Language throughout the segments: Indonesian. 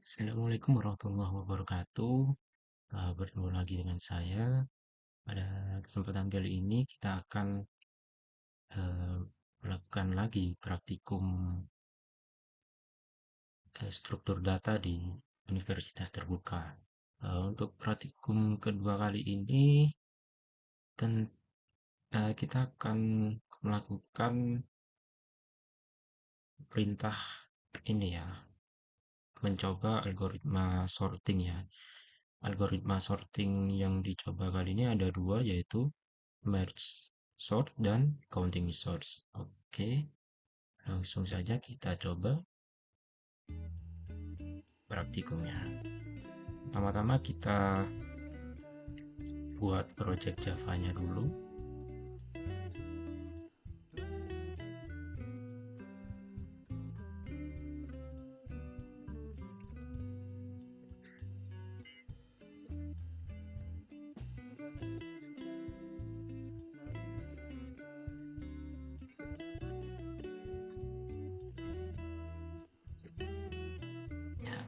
Assalamualaikum warahmatullahi wabarakatuh. Bertemu lagi dengan saya. Pada kesempatan kali ini kita akan eh, melakukan lagi praktikum struktur data di Universitas Terbuka. Untuk praktikum kedua kali ini, ten- kita akan melakukan perintah ini ya, mencoba algoritma sorting ya. Algoritma sorting yang dicoba kali ini ada dua, yaitu merge sort dan counting source. Oke, langsung saja kita coba praktikumnya. Pertama-tama kita buat project Java-nya dulu. Ya,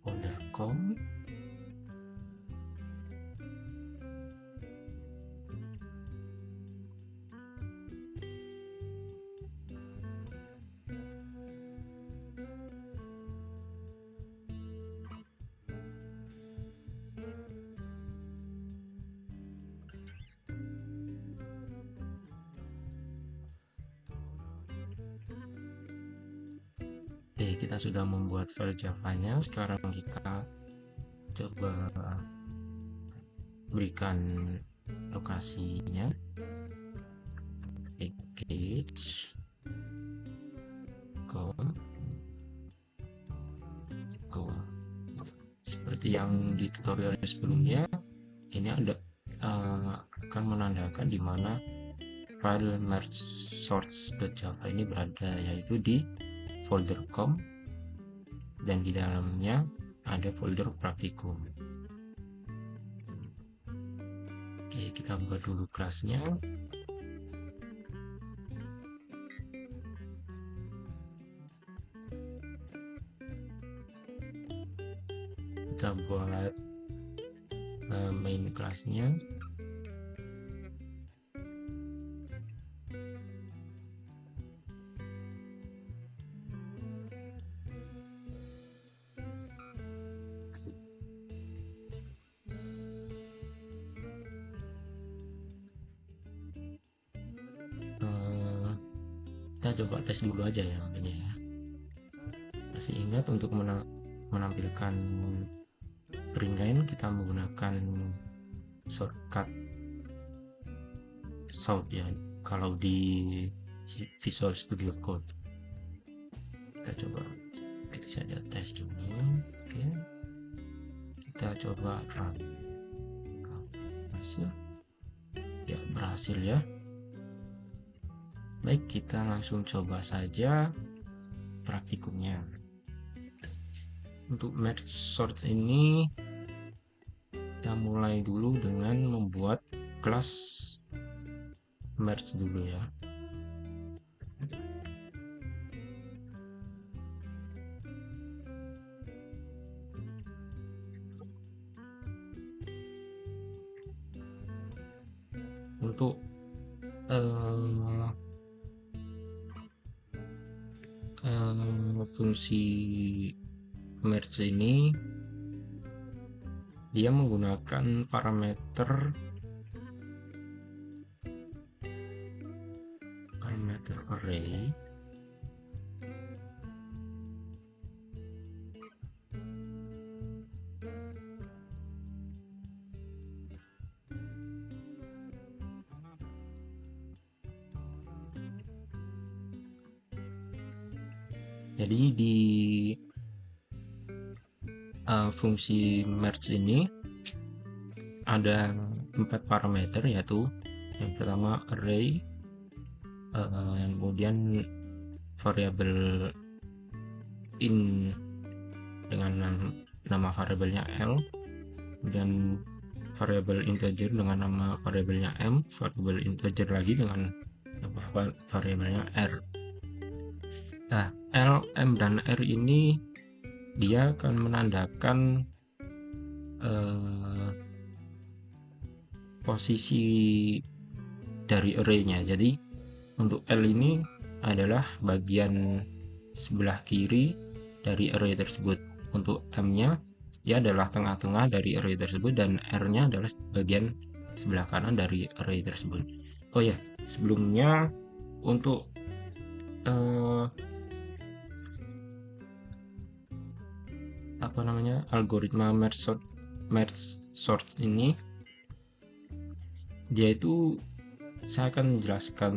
folder com. Oke, kita sudah membuat file Java-nya. Sekarang kita coba berikan lokasinya. Package com. Seperti yang di tutorial sebelumnya, ini ada akan menandakan di mana file merge source.java ini berada, yaitu di folder com, dan di dalamnya ada folder praktikum. Oke, kita buat dulu kelasnya. Kita buat main kelasnya. Kita coba tes dulu aja ya ini ya. Masih ingat untuk menampilkan print line kita menggunakan shortcut Shout ya kalau di Visual Studio Code. Kita coba ketik saja tes dulu. Oke, kita coba run. Berhasil ya, berhasil ya. Baik, kita langsung coba saja praktikumnya. Untuk merge sort ini kita mulai dulu dengan membuat kelas merge dulu ya. Untuk fungsi merge ini dia menggunakan parameter array. Jadi di fungsi merge ini ada 4 parameter, yaitu yang pertama array, yang kemudian variabel in dengan nama variabelnya L, dan variabel integer dengan nama variabelnya M, variabel integer lagi dengan nama variabelnya R. Nah, L, M, dan R ini dia akan menandakan posisi dari array-nya. Jadi untuk L ini adalah bagian sebelah kiri dari array tersebut. Untuk M-nya dia adalah tengah-tengah dari array tersebut, dan R-nya adalah bagian sebelah kanan dari array tersebut. Oh ya, sebelumnya untuk algoritma merge sort ini, dia itu saya akan menjelaskan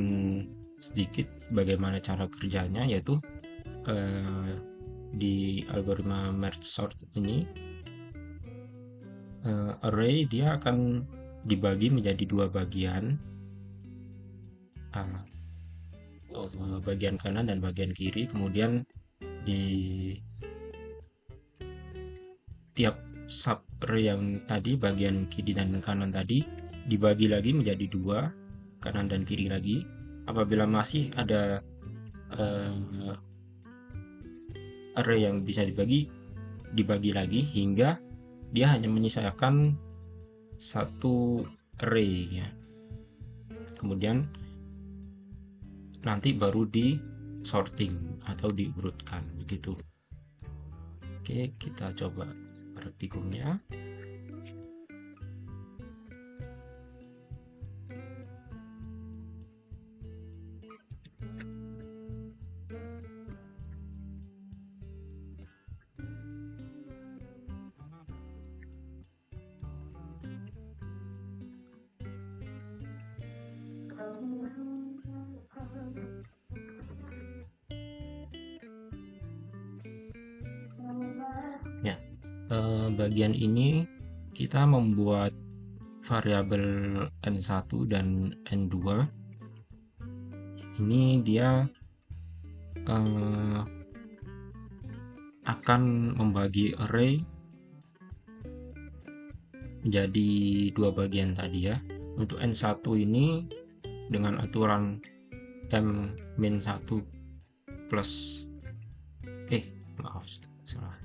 sedikit bagaimana cara kerjanya, yaitu di algoritma merge sort ini array dia akan dibagi menjadi dua bagian, bagian kanan dan bagian kiri. Kemudian di tiap sub array yang tadi, bagian kiri dan kanan tadi, dibagi lagi menjadi dua, kanan dan kiri lagi. Apabila masih ada array yang bisa dibagi lagi hingga dia hanya menyisakan satu array ya. Kemudian nanti baru di sorting atau diurutkan begitu. Oke, kita coba praktikumnya. Ya, bagian ini kita membuat variabel N1 dan N2. Ini dia akan membagi array menjadi dua bagian tadi ya. Untuk N1 ini dengan aturan M-1 plus maaf, salah.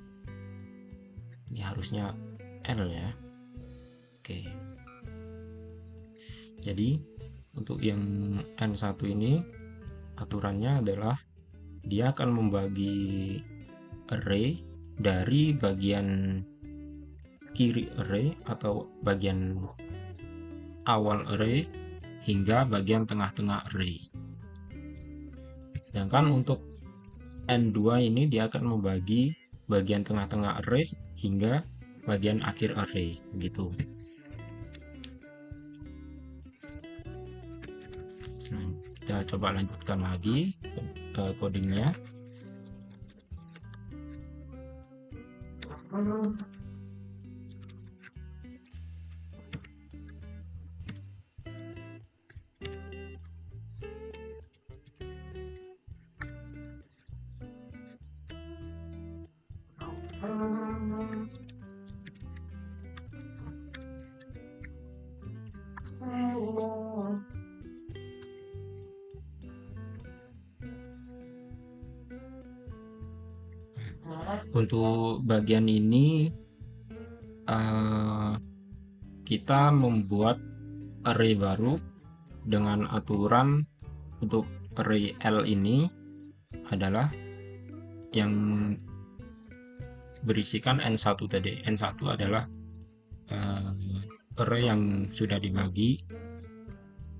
Ini harusnya L ya. Oke. Jadi untuk yang N1 ini aturannya adalah dia akan membagi array dari bagian kiri array atau bagian awal array hingga bagian tengah-tengah array. Sedangkan untuk N2 ini dia akan membagi bagian tengah-tengah array hingga bagian akhir array gitu. Nah, kita coba lanjutkan lagi codingnya. Untuk bagian ini kita membuat array baru dengan aturan untuk array L ini adalah yang berisikan N1 tadi. N1 adalah array yang sudah dibagi,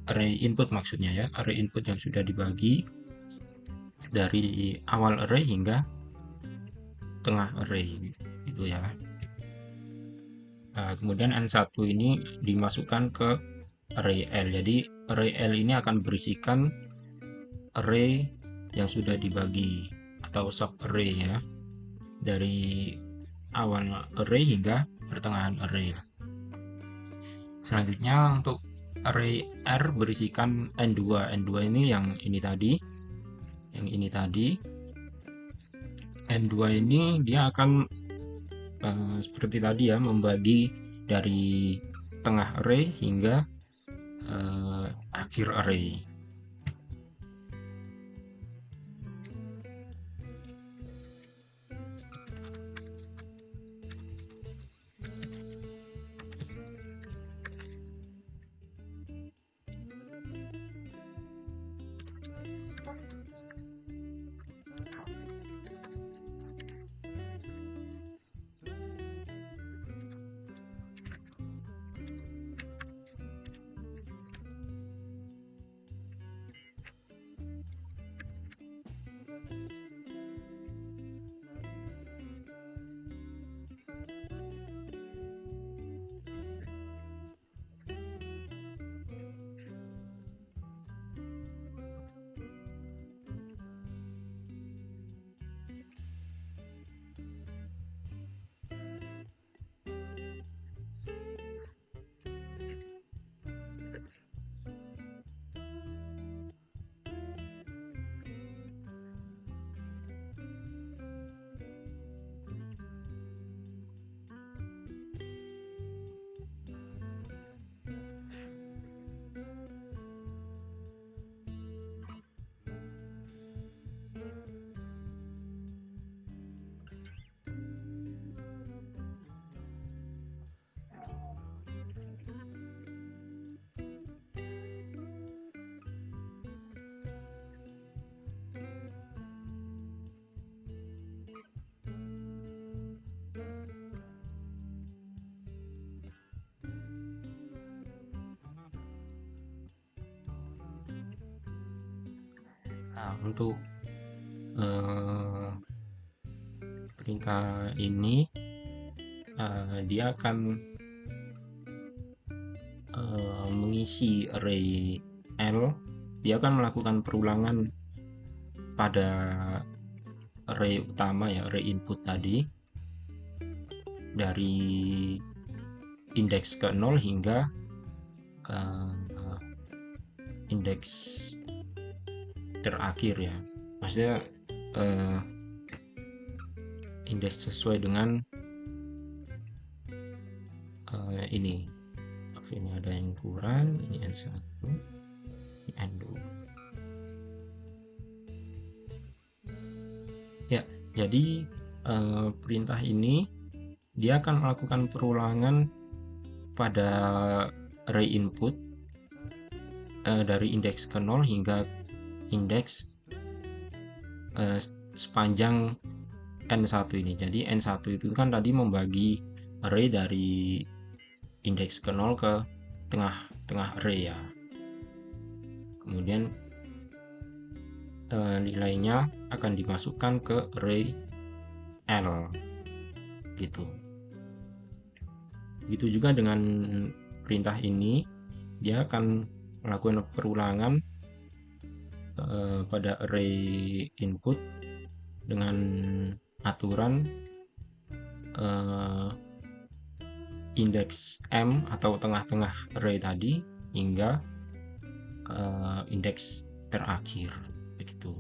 array input maksudnya ya, array input yang sudah dibagi dari awal array hingga tengah array gitu ya. Kemudian N1 ini dimasukkan ke array L. Jadi array L ini akan berisikan array yang sudah dibagi atau sub array ya, dari awal array hingga pertengahan array. Selanjutnya untuk array R berisikan N2. N2 ini yang ini tadi. N2 ini dia akan seperti tadi ya, membagi dari tengah array hingga akhir array. Nah, untuk eh, perintah ini dia akan mengisi array L. Dia akan melakukan perulangan pada array utama ya, array input tadi, dari indeks ke 0 hingga indeks terakhir ya. Maksudnya indeks sesuai dengan ini. Ini ada yang kurang, ini N1, ini N2. Ya, jadi perintah ini dia akan melakukan perulangan pada array input dari indeks ke 0 hingga indeks sepanjang N1 ini. Jadi N1 itu kan tadi membagi array dari indeks ke 0 ke tengah array ya. Kemudian nilainya akan dimasukkan ke array L gitu. Begitu juga dengan perintah ini, dia akan melakukan perulangan pada array input dengan aturan indeks M atau tengah-tengah array tadi hingga indeks terakhir begitu.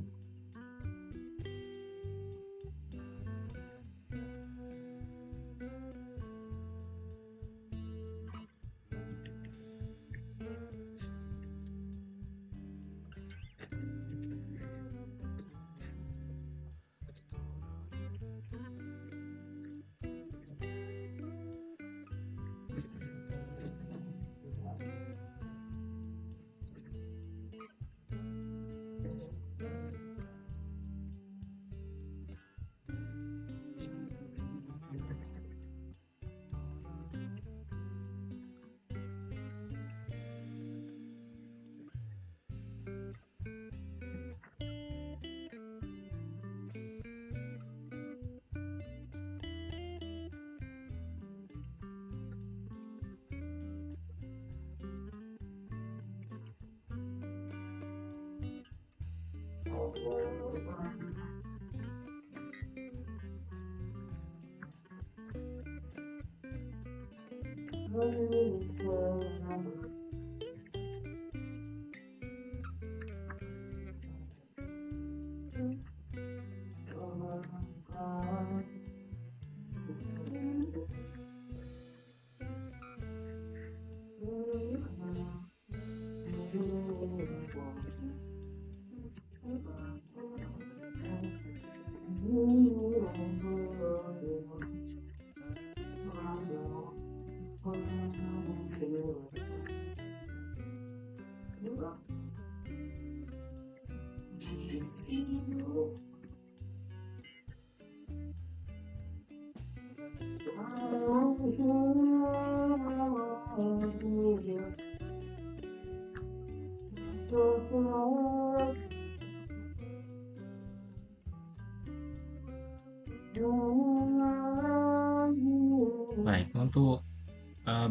Baik, untuk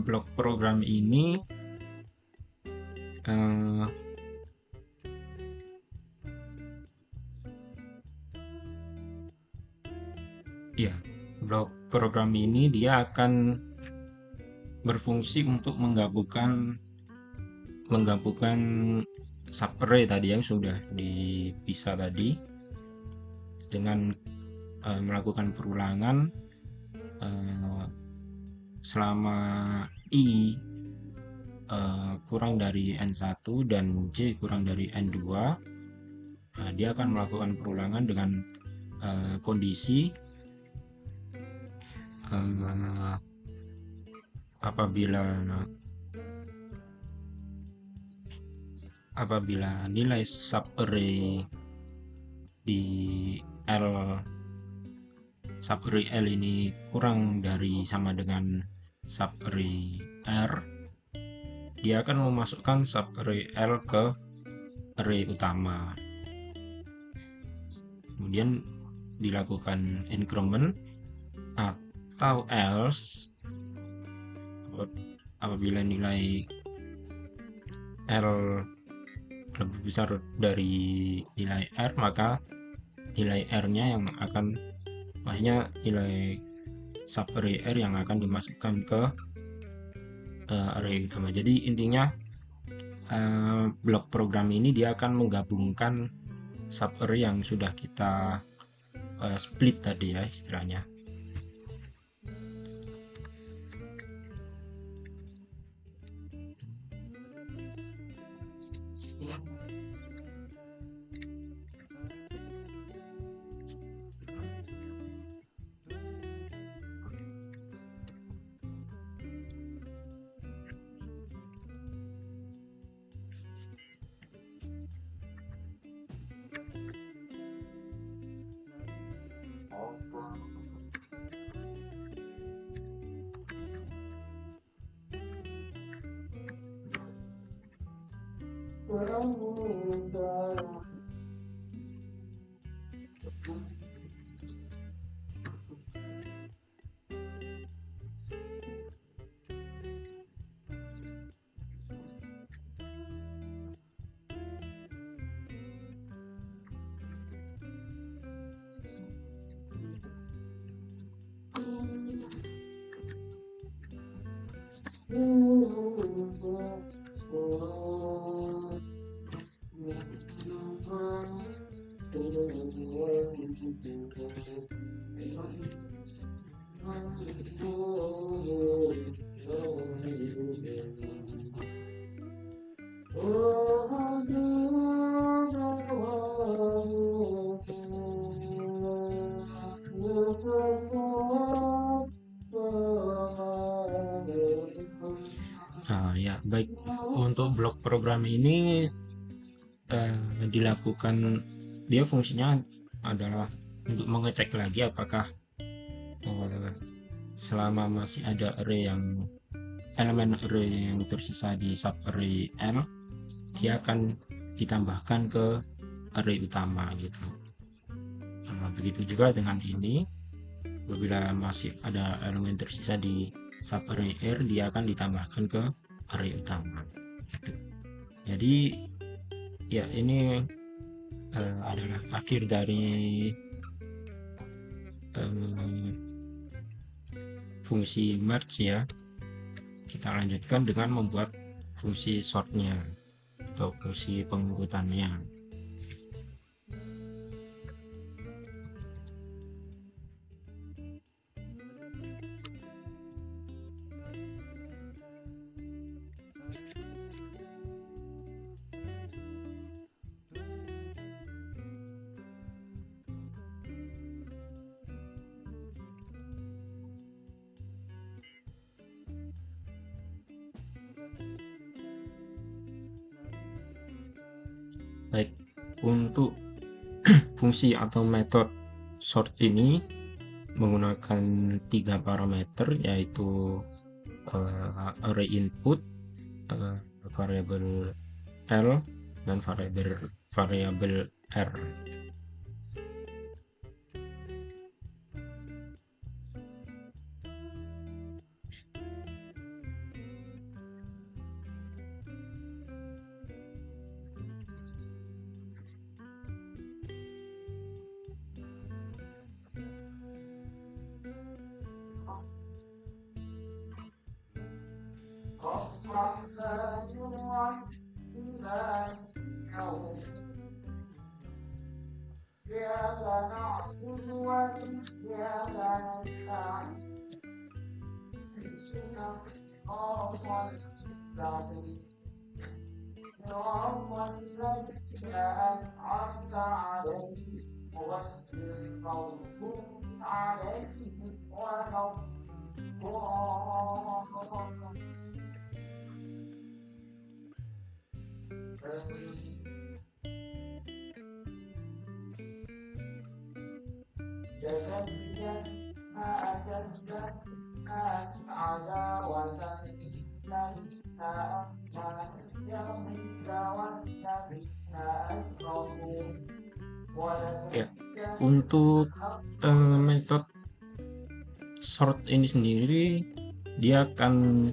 blok program ini eh, ya, blok program ini dia akan berfungsi untuk menggabungkan subarray tadi yang sudah dipisah tadi dengan melakukan perulangan eh, selama I kurang dari N1 dan J kurang dari N2. Dia akan melakukan perulangan dengan kondisi apabila nilai subarray di L subarray L ini kurang dari sama dengan subarray R, dia akan memasukkan subarray L ke array utama. Kemudian dilakukan increment, atau else apabila nilai L lebih besar dari nilai R, maka nilai R-nya yang akan, maksudnya nilai subarray R yang akan dimasukkan ke array utama. Jadi intinya blok program ini dia akan menggabungkan subarray yang sudah kita split tadi ya istilahnya. Ya, baik. Untuk blok program ini dilakukan, dia fungsinya adalah untuk mengecek lagi apakah selama masih ada elemen array yang tersisa di subarray L, dia akan ditambahkan ke array utama gitu. Begitu juga dengan ini, apabila masih ada elemen tersisa di subarray R, dia akan ditambahkan ke array utama. Jadi ya, ini adalah akhir dari fungsi merge ya. Kita lanjutkan dengan membuat fungsi sortnya atau fungsi pengurutannya. Baik, untuk fungsi atau metode sort ini menggunakan 3 parameter, yaitu array input, eh, variabel L, dan variabel R. Ya, untuk metode sort ini sendiri, dia akan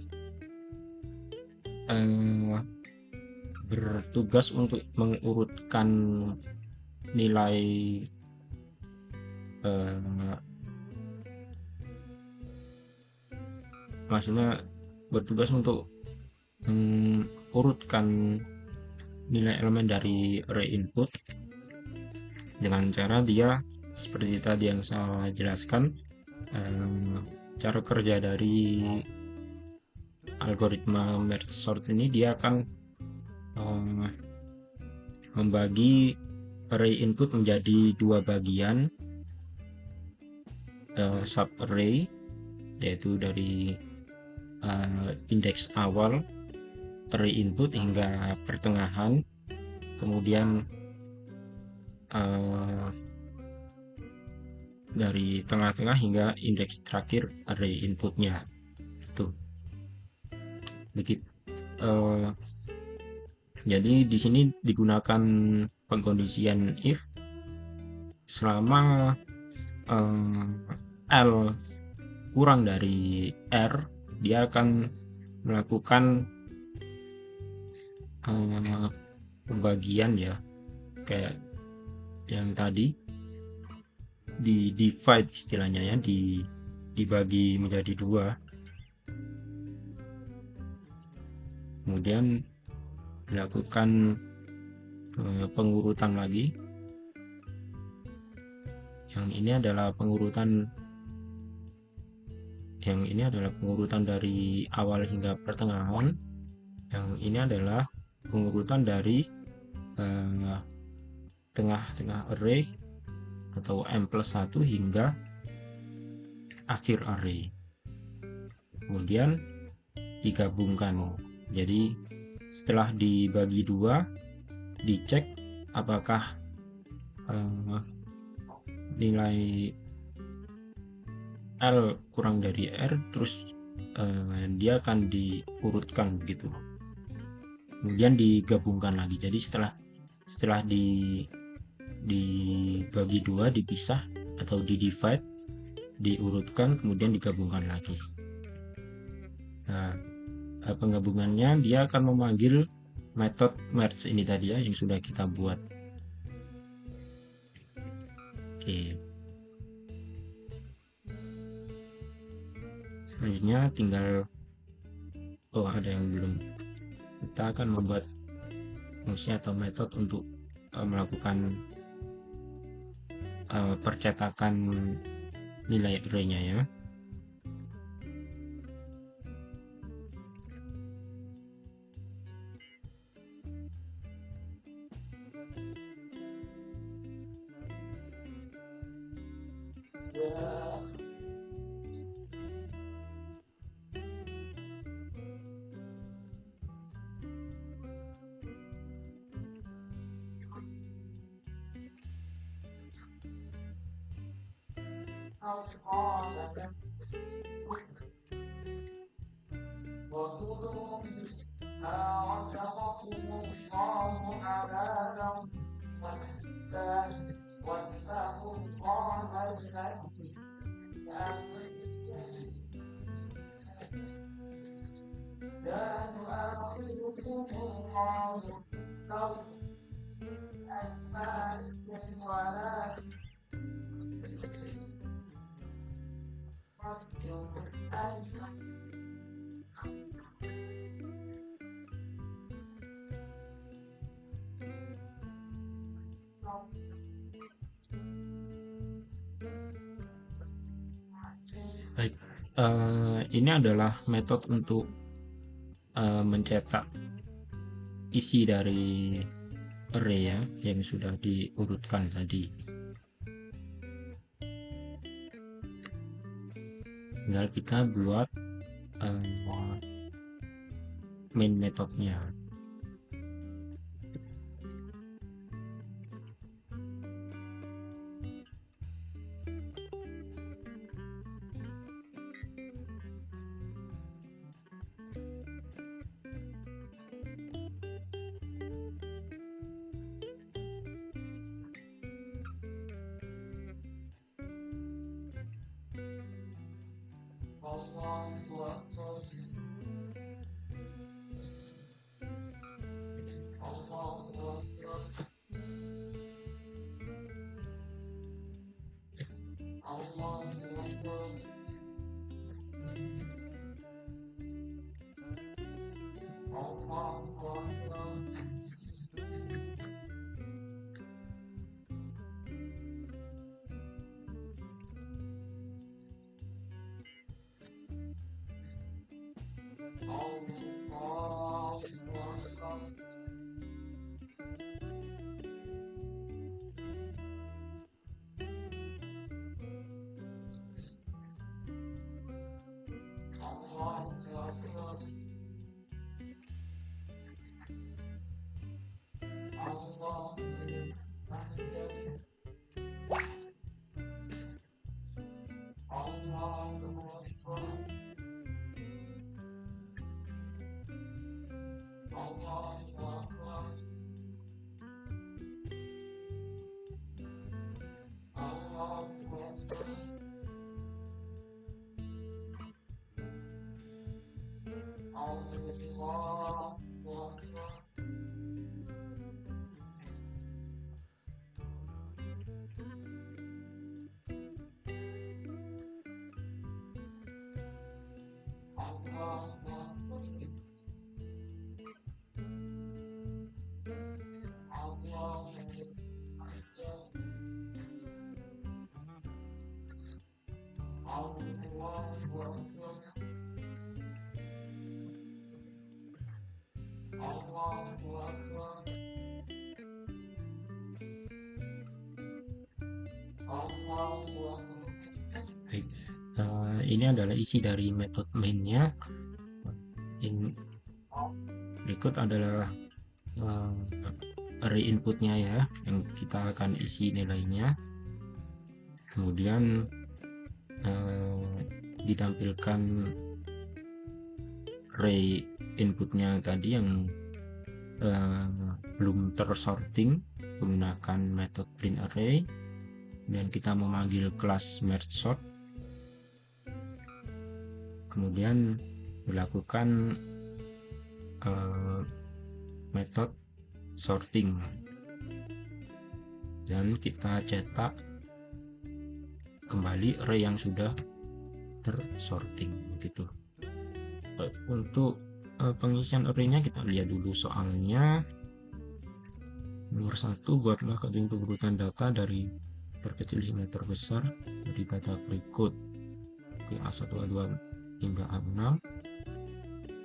bertugas untuk mengurutkan nilai, maksudnya bertugas untuk mengurutkan nilai elemen dari array input dengan cara dia seperti tadi yang saya jelaskan. Cara kerja dari algoritma merge sort ini, dia akan membagi array input menjadi 2 bagian sub array, yaitu dari indeks awal array input hingga pertengahan, kemudian dari tengah-tengah hingga indeks terakhir array inputnya. Itu begitu. Jadi di sini digunakan pengkondisian if selama L kurang dari R, dia akan melakukan pembagian, ya, kayak yang tadi di divide istilahnya, ya, dibagi menjadi 2, kemudian dilakukan pengurutan lagi. Yang ini adalah pengurutan dari awal hingga pertengahan. Yang ini adalah pengurutan dari tengah-tengah array atau M+1 hingga akhir array, kemudian digabungkan. Jadi setelah dibagi 2, dicek apakah nilai L kurang dari R, terus dia akan diurutkan gitu, kemudian digabungkan lagi. Jadi setelah dibagi 2, dipisah atau divide, diurutkan, kemudian digabungkan lagi. Nah, penggabungannya dia akan memanggil metode merge ini tadi, ya, yang sudah kita buat. Oke, selanjutnya tinggal ada yang belum. Kita akan membuat fungsi atau metode untuk melakukan percetakan nilai array-nya, ya. Baik, ini adalah metode untuk mencetak isi dari array ya yang sudah diurutkan tadi. Tinggal kita buat main metodenya. Baik, ini adalah isi dari metode mainnya. Berikut adalah array inputnya ya, yang kita akan isi nilainya. Kemudian ditampilkan array inputnya tadi yang belum tersorting menggunakan metode print array, dan kita memanggil kelas merge sort, kemudian dilakukan metode sorting, dan kita cetak kembali array yang sudah tersorting begitu. Untuk pengisian arraynya kita lihat dulu soalnya. Nomor 1, buatlah ketentu urutan data dari terkecil hingga terbesar dari data berikut A1, A2 hingga A6.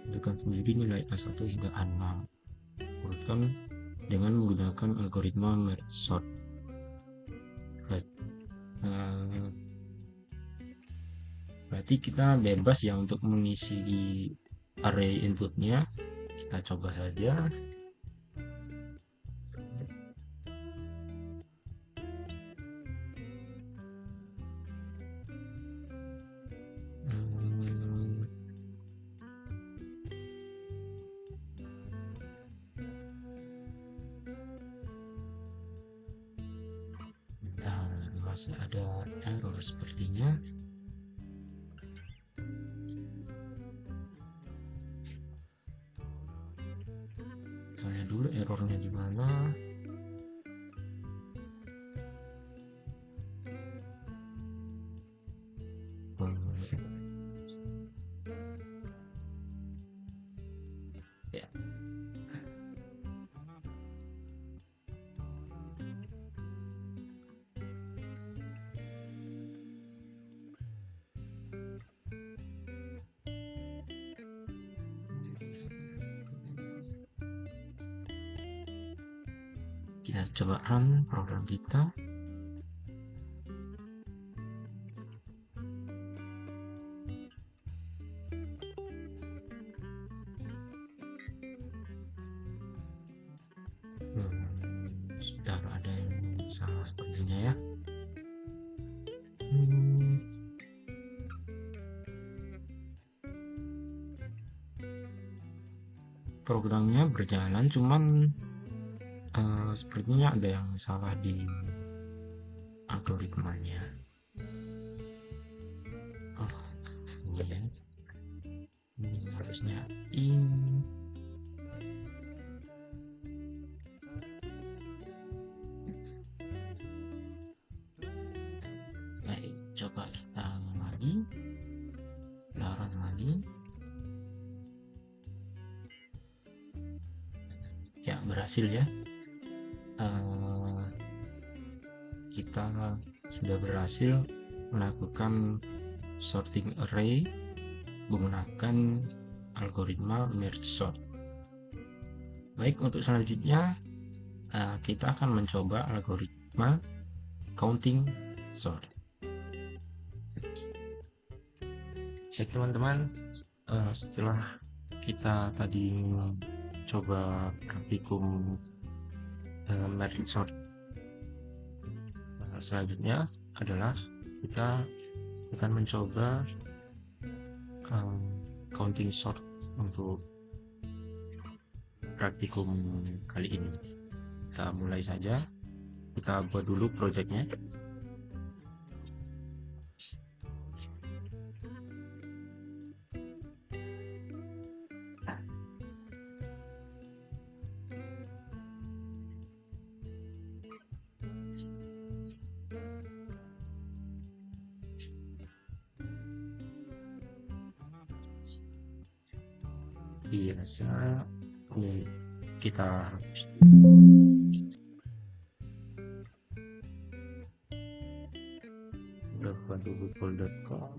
Tentukan sendiri nilai A1 hingga A6. Urutkan dengan menggunakan algoritma merge sort. Baik. Berarti kita bebas ya untuk mengisi array inputnya. Kita coba saja. masih ada error sepertinya. Tanya dulu errornya di mana. Ya. Kita coba run program kita. Sudah ada yang salah sepertinya ya. Programnya berjalan, cuman sepertinya ada yang salah di algoritmanya. Oh, ini ya. Ini harusnya ini. Baik, coba kita lagi, run lagi. Ya, berhasil ya. Kita sudah berhasil melakukan sorting array menggunakan algoritma merge sort. Baik, untuk selanjutnya kita akan mencoba algoritma counting sort. Baik teman-teman, setelah kita tadi coba praktikum merge sort, selanjutnya adalah kita akan mencoba counting sort untuk praktikum kali ini. Kita mulai saja. Kita buat dulu projectnya. Biasa ini kita buat dulu folder.com,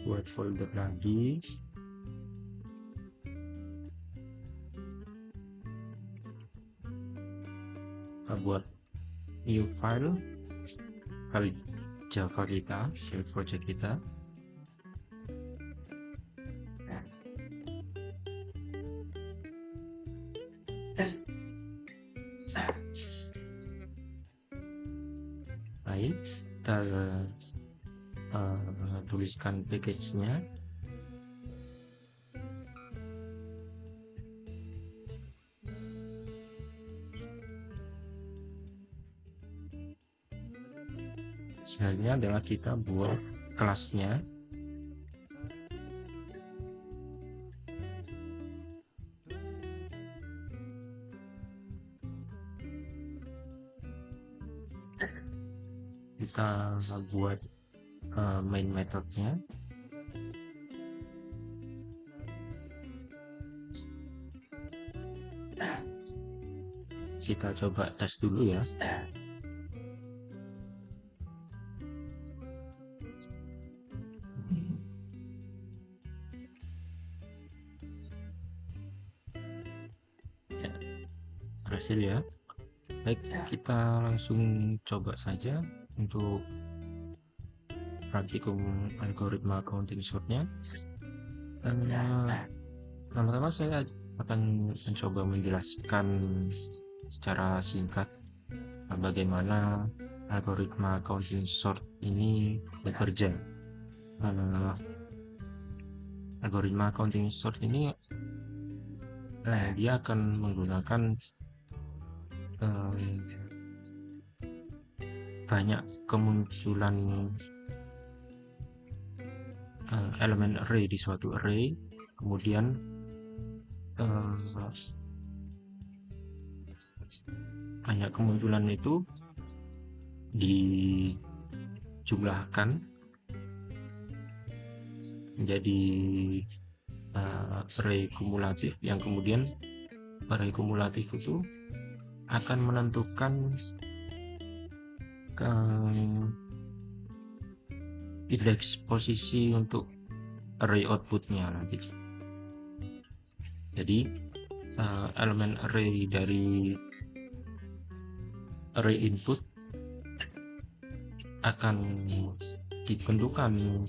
buat folder lagi, kita buat new file Java kita, project kita. Baik, kita tuliskan package-nya. Selanjutnya adalah kita buat kelasnya. Kita buat main methodnya. Kita coba tes dulu ya. Berhasil ya. Baik, kita langsung coba saja untuk praktikum algoritma counting sortnya. Pertama-tama saya akan mencoba menjelaskan secara singkat bagaimana algoritma counting sort ini bekerja. Algoritma counting sort ini dia akan menggunakan banyak kemunculan elemen array di suatu array, kemudian banyak kemunculan itu dijumlahkan menjadi array kumulatif, yang kemudian array kumulatif itu akan menentukan indeks posisi untuk array outputnya nanti. Jadi elemen array dari array input akan ditentukan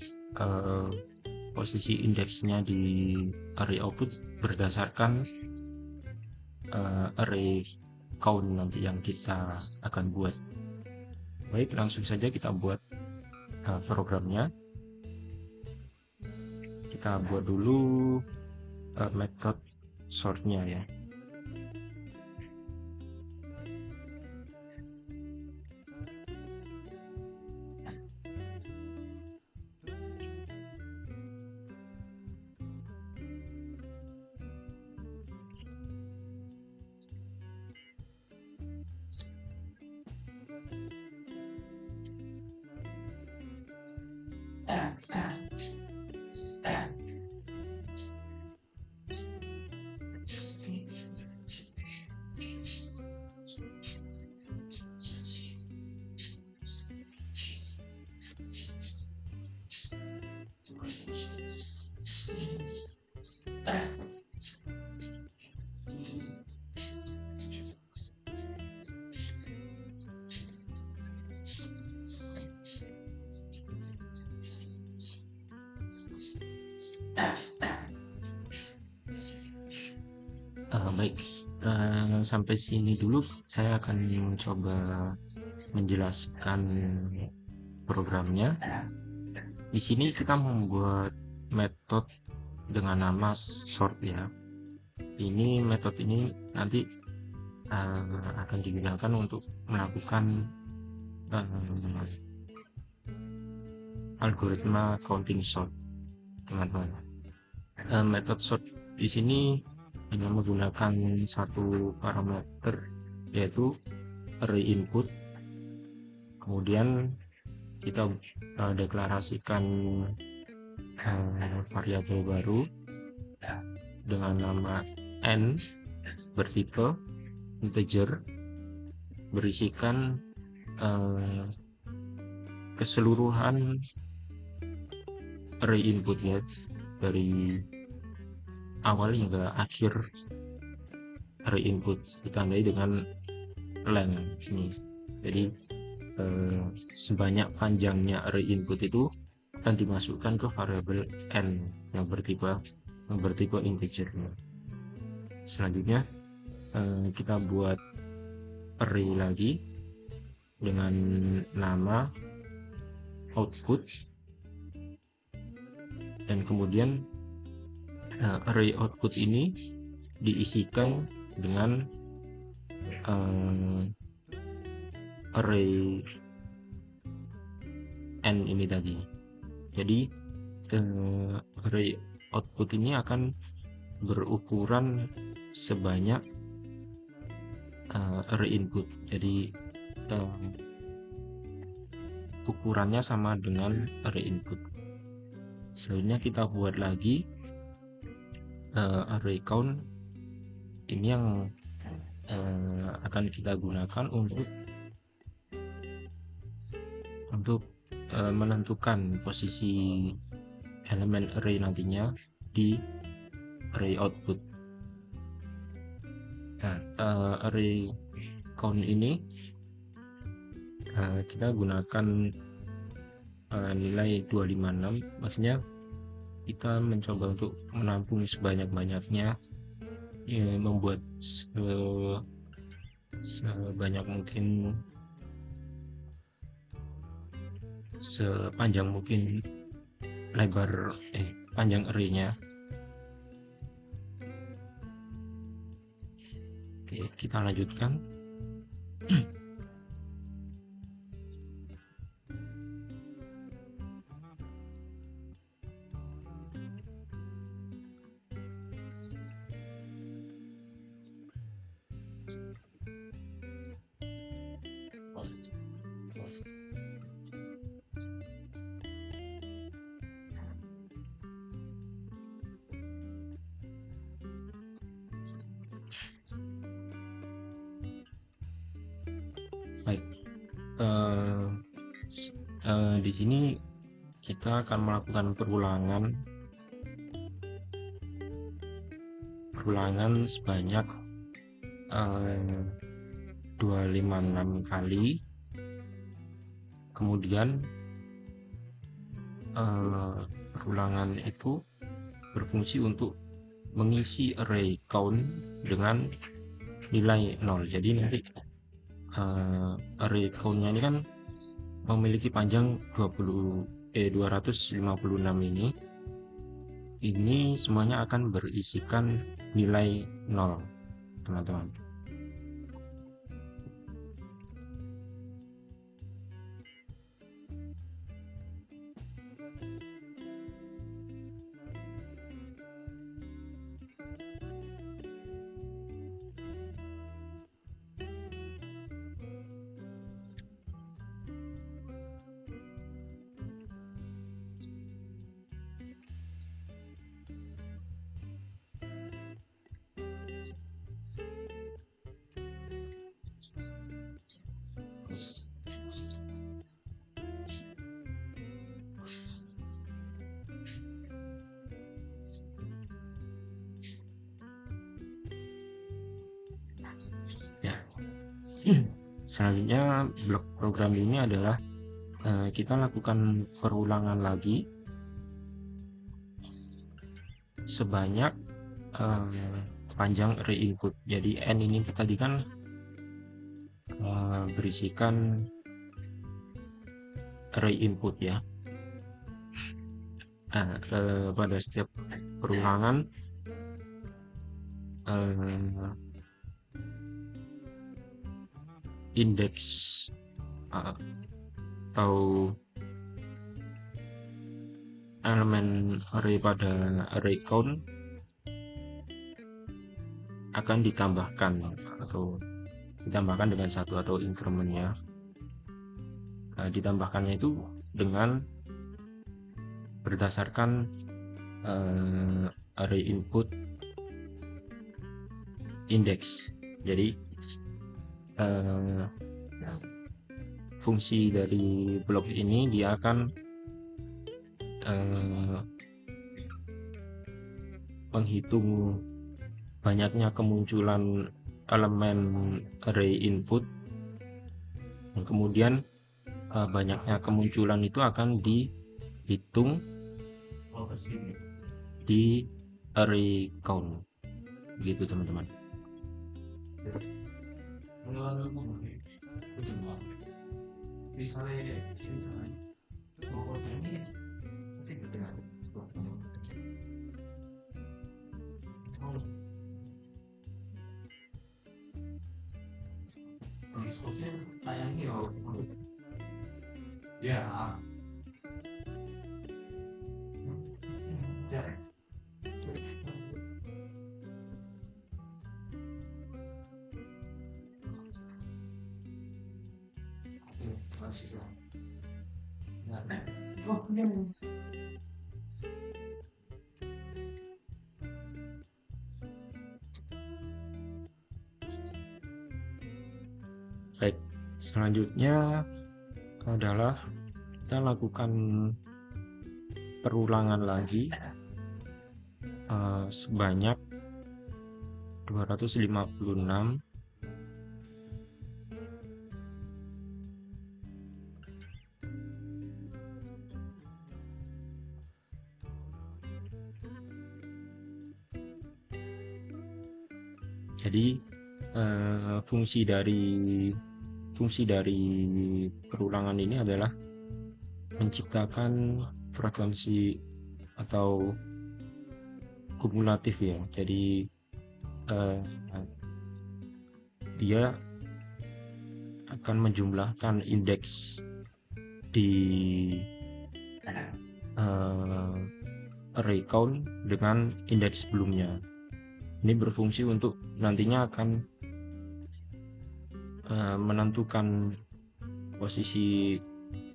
posisi indeksnya di array output berdasarkan array count nanti yang kita akan buat. Baik, langsung saja kita buat programnya. Kita buat dulu method sortnya ya. Baik, sampai sini dulu saya akan mencoba menjelaskan programnya. Di sini kita membuat metode dengan nama sort ya. Ini metode ini nanti akan digunakan untuk melakukan algoritma counting sort, teman-teman. Metode sort di sini hanya menggunakan satu parameter, yaitu array input. Kemudian kita deklarasikan variabel baru dengan nama n bertipe integer, berisikan keseluruhan array inputnya dari awal hingga akhir array input, ditandai dengan length ini. Jadi sebanyak panjangnya array input itu akan dimasukkan ke variabel n yang bertipe integer. Selanjutnya kita buat array lagi dengan nama output, dan kemudian array output ini diisikan dengan array n ini tadi. Jadi array output ini akan berukuran sebanyak array input. Jadi ukurannya sama dengan array input. Selanjutnya kita buat lagi array count. Ini yang akan kita gunakan untuk menentukan posisi elemen array nantinya di array output. Nah, array count ini kita gunakan nilai 256, maksudnya kita mencoba untuk menampung sebanyak-banyaknya, membuat sebanyak mungkin, sepanjang mungkin panjang array-nya. Oke, kita lanjutkan. Baik, eh, di sini kita akan melakukan perulangan sebanyak 256 kali. Kemudian perulangan itu berfungsi untuk mengisi array count dengan nilai 0. Jadi nanti array count-nya ini kan memiliki panjang 256 ini semuanya akan berisikan nilai 0, teman-teman. Ya. Selanjutnya blok program ini adalah kita lakukan perulangan lagi sebanyak panjang array input. Jadi n ini tadi kan berisikan array input ya. Pada setiap perulangan indeks atau elemen array pada array count akan ditambahkan dengan satu atau incrementnya. Ditambahkannya itu dengan berdasarkan array input index. Jadi fungsi dari blok ini dia akan menghitung banyaknya kemunculan elemen array input, dan kemudian banyaknya kemunculan itu akan dihitung di array count, gitu teman-teman. Ya. Baik, selanjutnya adalah kita lakukan perulangan lagi sebanyak 256 jadi fungsi dari perulangan ini adalah menciptakan frekuensi atau kumulatif ya. Jadi dia akan menjumlahkan indeks di array count dengan indeks sebelumnya. Ini berfungsi untuk nantinya akan menentukan posisi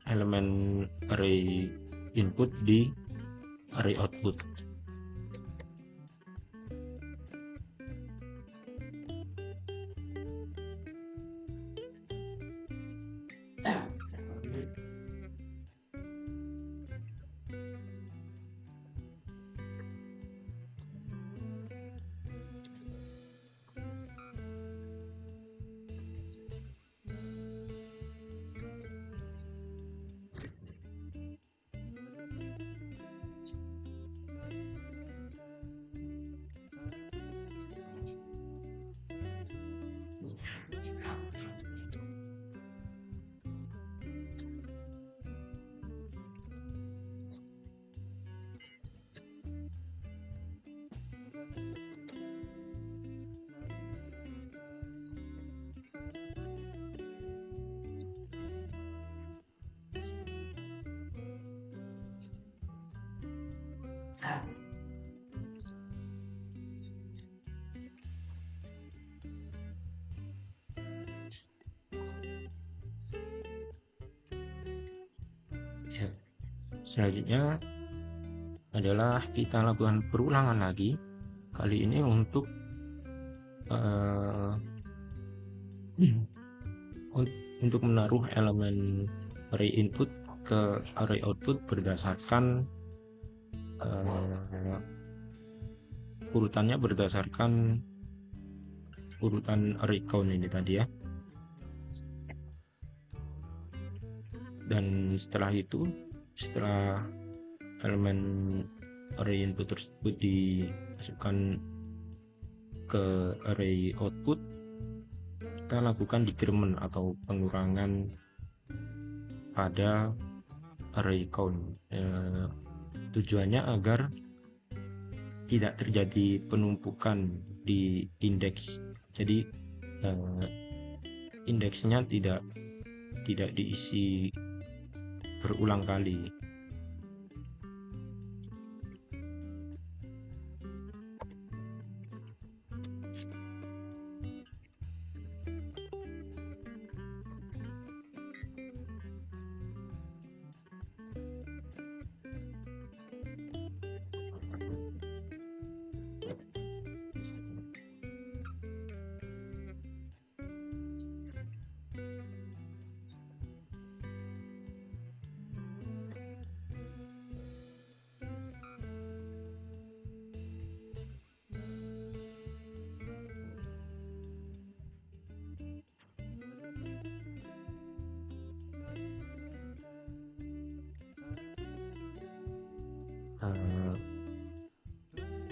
elemen array input di array output. Ya, selanjutnya adalah kita lakukan perulangan lagi, kali ini untuk uh, untuk menaruh elemen array input ke array output berdasarkan urutannya berdasarkan urutan array count ini tadi ya. Dan setelah itu, setelah elemen array input tersebut dimasukkan ke array output, kita lakukan decrement atau pengurangan pada array count. Tujuannya agar tidak terjadi penumpukan di indeks. Jadi indeksnya tidak diisi berulang kali.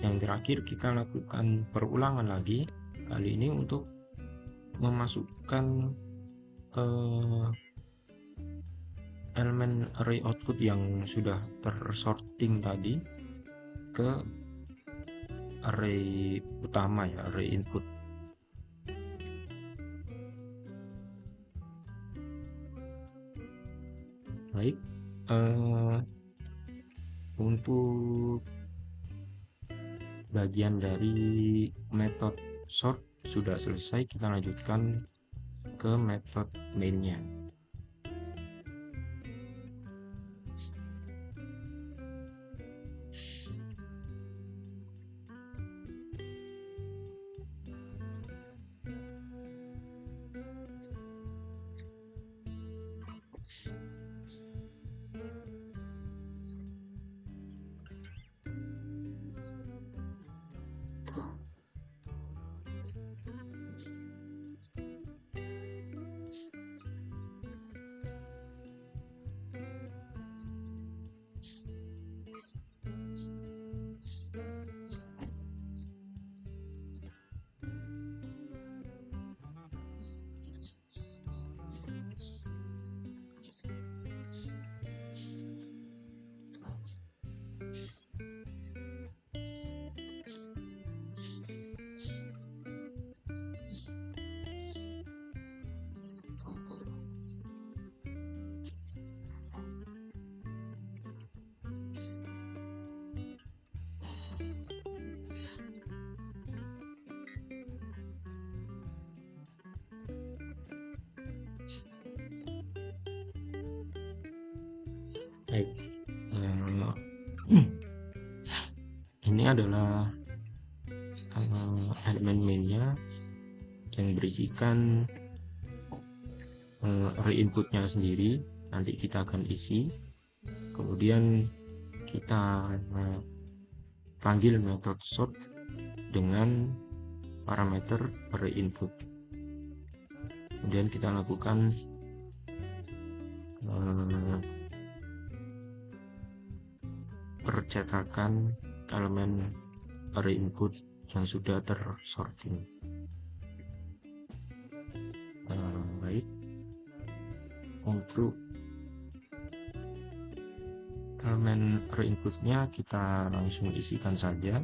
Yang terakhir kita lakukan perulangan lagi, kali ini untuk memasukkan elemen array output yang sudah tersorting tadi ke array utama ya, array input. Baik, untuk bagian dari method sort sudah selesai, kita lanjutkan ke method mainnya. Baik, eh, ini adalah elemen mainnya yang berisikan array inputnya sendiri. Nanti kita akan isi, kemudian kita panggil method sort dengan parameter array input. Kemudian kita lakukan percetakan elemen array input yang sudah tersorting. Baik, untuk elemen array inputnya kita langsung isikan saja.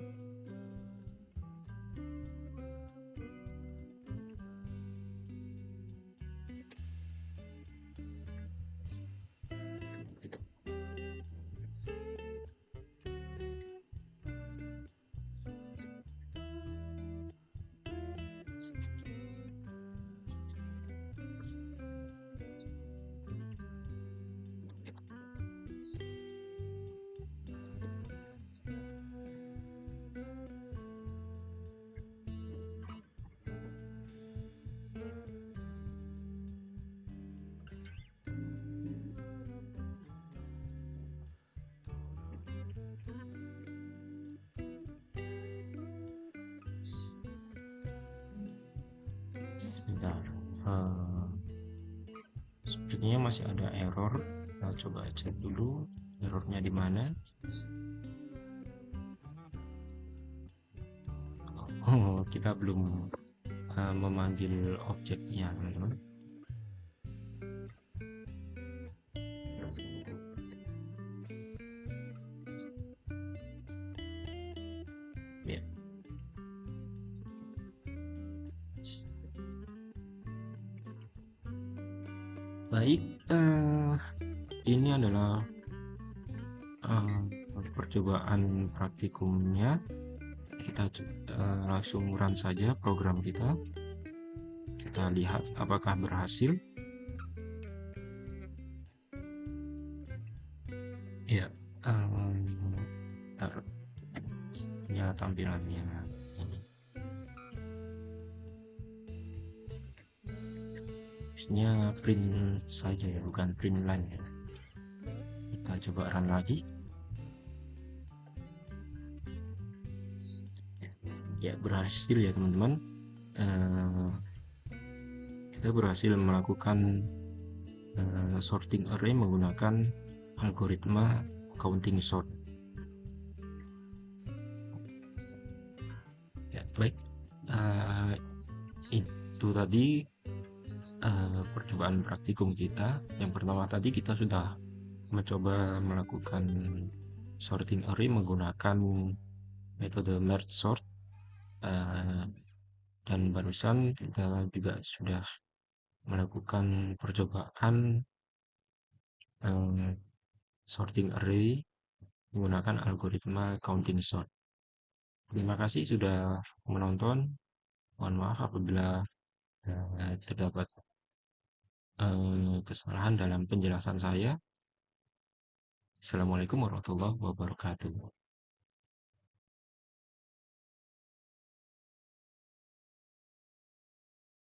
Sebentar, sepertinya masih ada error. Kita coba cek dulu errornya di mana. Oh, kita belum memanggil objeknya, teman-teman. Ya. Baik, ini adalah percobaan praktikumnya. Kita langsung run saja program kita. Kita lihat apakah berhasil. Ya, ya tampilannya ini. Harusnya print saja ya, bukan print line ya. Kita coba run lagi. Ya, berhasil ya teman-teman. Kita berhasil melakukan sorting array menggunakan algoritma counting sort. Ya, baik, itu tadi percobaan praktikum kita. Yang pertama tadi kita sudah mencoba melakukan sorting array menggunakan metode merge sort, dan barusan kita juga sudah melakukan percobaan sorting array menggunakan algoritma counting sort. Terima kasih sudah menonton. Mohon maaf apabila terdapat kesalahan dalam penjelasan saya. Assalamualaikum warahmatullahi wabarakatuh.